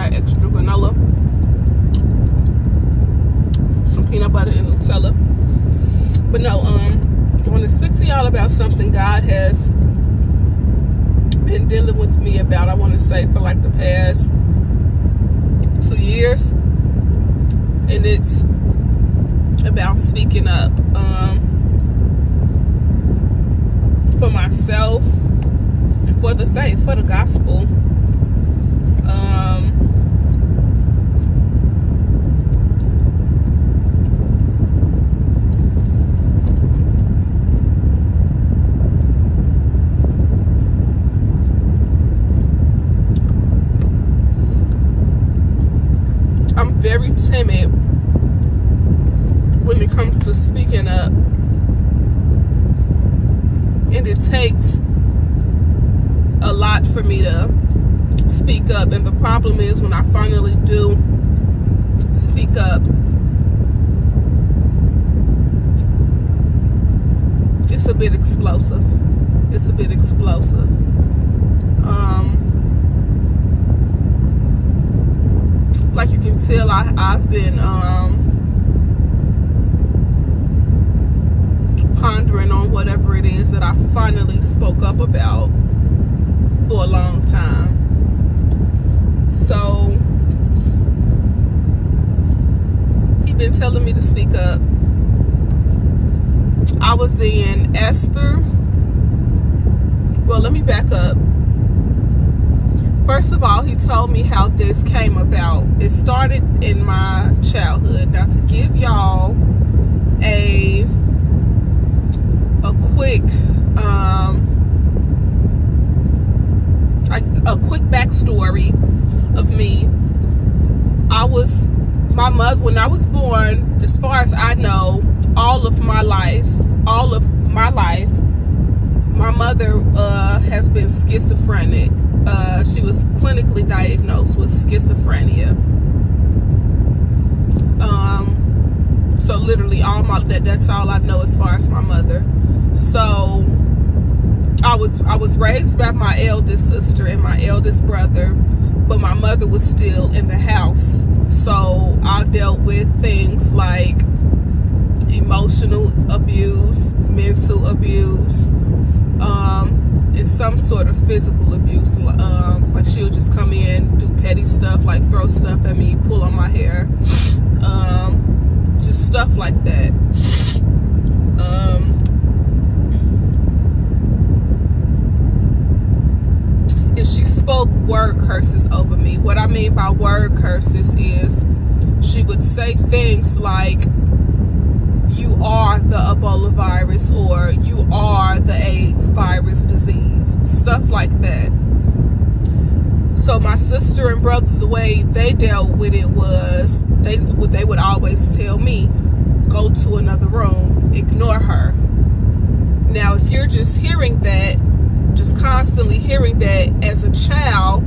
got extra granola, some peanut butter and Nutella. But no, I want to speak to y'all about something God has been dealing with me about, I want to say, for like the past 2 years. And it's about speaking up for myself and for the faith, for the gospel. I'm very timid when it comes to speaking up, and it takes a lot for me to speak up. And the problem is, when I finally do speak up, it's a bit explosive. It's a bit explosive. Like you can tell, I've been pondering on whatever it is that I finally spoke up about for a long time. So he's been telling me to speak up. I was in Esther. Well, let me back up. First of all, he told me how this came about. It started in my childhood. Now, to give y'all a quick backstory of me. My mother, when I was born, as far as I know, all of my life, my mother has been schizophrenic. She was clinically diagnosed with schizophrenia. So literally that's all I know as far as my mother. So I was raised by my eldest sister and my eldest brother, but my mother was still in the house. So I dealt with things like emotional abuse, mental abuse, and some sort of physical abuse. Like she'll just come in, do petty stuff, like throw stuff at me, pull on my hair, just stuff like that. And she spoke word curses over me. What I mean by word curses is she would say things like, you are the Ebola virus, or you are the AIDS virus disease, stuff like that. So my sister and brother, the way they dealt with it was they would always tell me, go to another room, ignore her. Now, if you're just hearing that, just constantly hearing that as a child,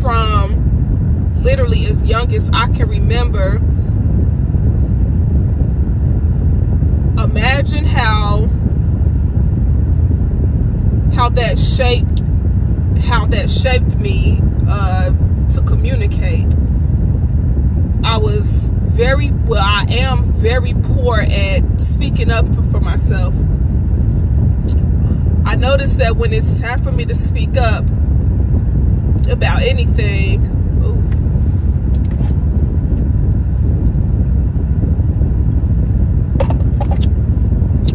from literally as young as I can remember, imagine how that shaped me to communicate. I am very poor at speaking up for myself. I noticed that when it's time for me to speak up about anything,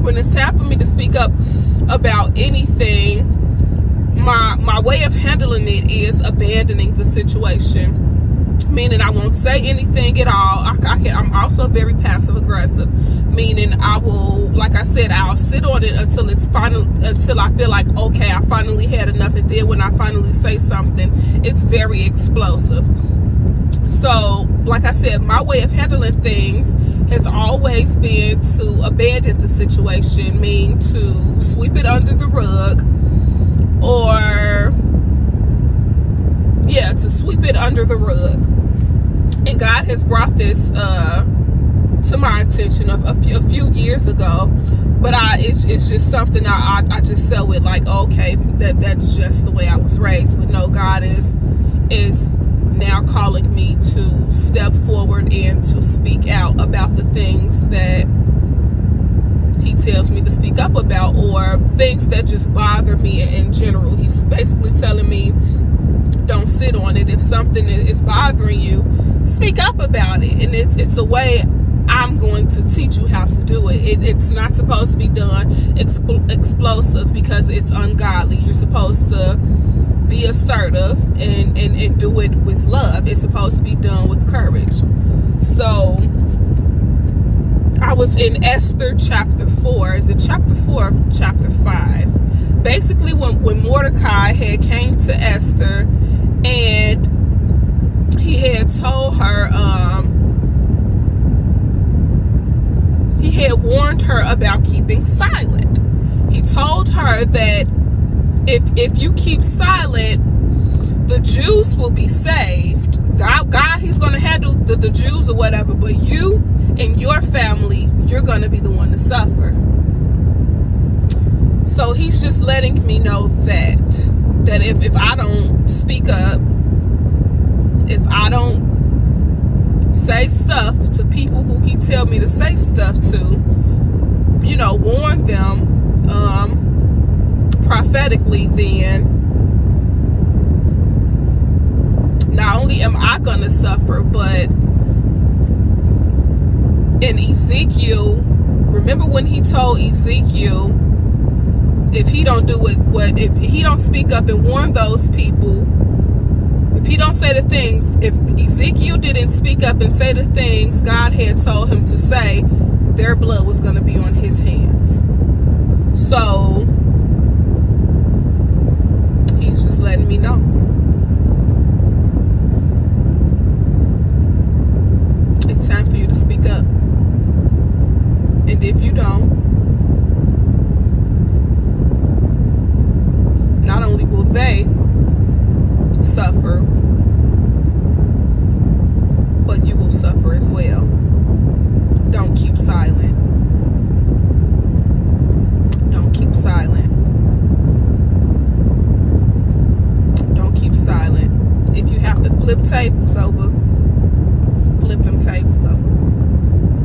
when it's time for me to speak up about anything, my way of handling it is abandoning the situation. Meaning I won't say anything at all. I'm also very passive aggressive. Meaning I will, like I said, I'll sit on it until I feel like, okay, I finally had enough. And then when I finally say something, it's very explosive. So, like I said, my way of handling things has always been to abandon the situation, meaning to sweep it under the rug, or to sweep it under the rug. And God has brought this to my attention a few years ago, but it's just something I just sell with, like, okay, that's just the way I was raised. But no, God is now calling me to step forward and to speak out about the things that he tells me to speak up about, or things that just bother me in general. He's basically telling me, don't sit on it. If something is bothering you, speak up about it. And it's a way I'm going to teach you how to do it. It's not supposed to be done explosive, because it's ungodly. You're supposed to be assertive and do it with love. It's supposed to be done with courage. So I was in Esther chapter 4. Is it chapter 4 or chapter 5? Basically, when Mordecai had came to Esther and he had told her, he had warned her about keeping silent. He told her that if you keep silent, the Jews will be saved. God, he's going to handle the Jews or whatever, but you and your family, you're going to be the one to suffer. So he's just letting me know that if I don't speak up, if I don't say stuff to people who he tell me to say stuff to, warn them prophetically, then not only am I going to suffer, but in Ezekiel, remember when he told Ezekiel, if he don't do it, if he don't speak up and warn those people, if he don't say the things, if Ezekiel didn't speak up and say the things God had told him to say, their blood was going to be on his hands. So he's just letting me know. It's time for you to speak up. And if you don't, not only will they suffer, but you will suffer as well. Don't keep silent. Don't keep silent. Don't keep silent. If you have to flip tables over, flip them tables over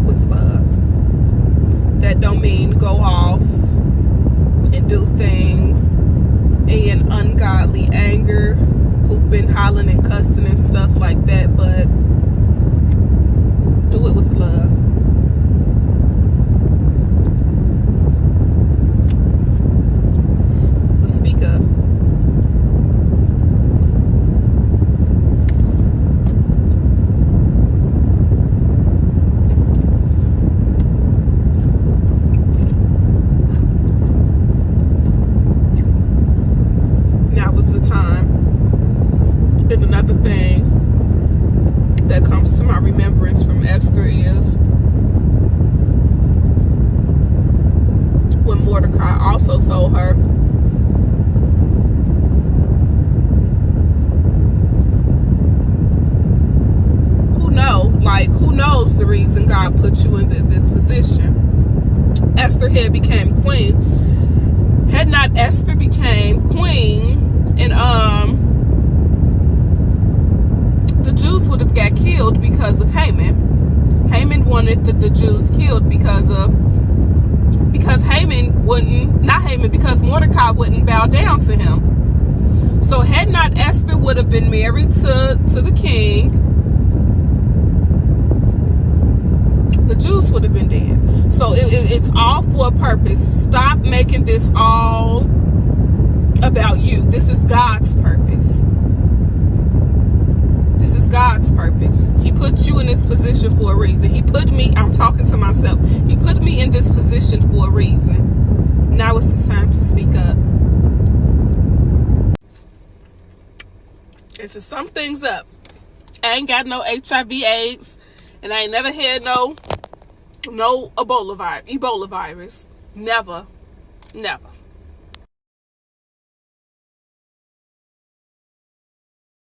with love. That don't mean go off and do things in ungodly anger, hooping, hollering, and cussing and stuff like that, but do it with love. But speak up. And another thing that comes to my remembrance from Esther is when Mordecai also told her, who knows the reason God put you in this position. Esther had became queen. Had not Esther became queen, and the Jews would have got killed because of Haman. Haman wanted the Jews killed because because Mordecai wouldn't bow down to him. So had not Esther would have been married to the king, the Jews would have been dead. So it's all for a purpose. Stop making this all about you. This is God's purpose. This is God's purpose. He put you in this position for a reason. He put me, I'm talking to myself, he put me in this position for a reason. Now it's the time to speak up. And to sum things up, I ain't got no HIV/AIDS, and I ain't never had no Ebola virus. Never.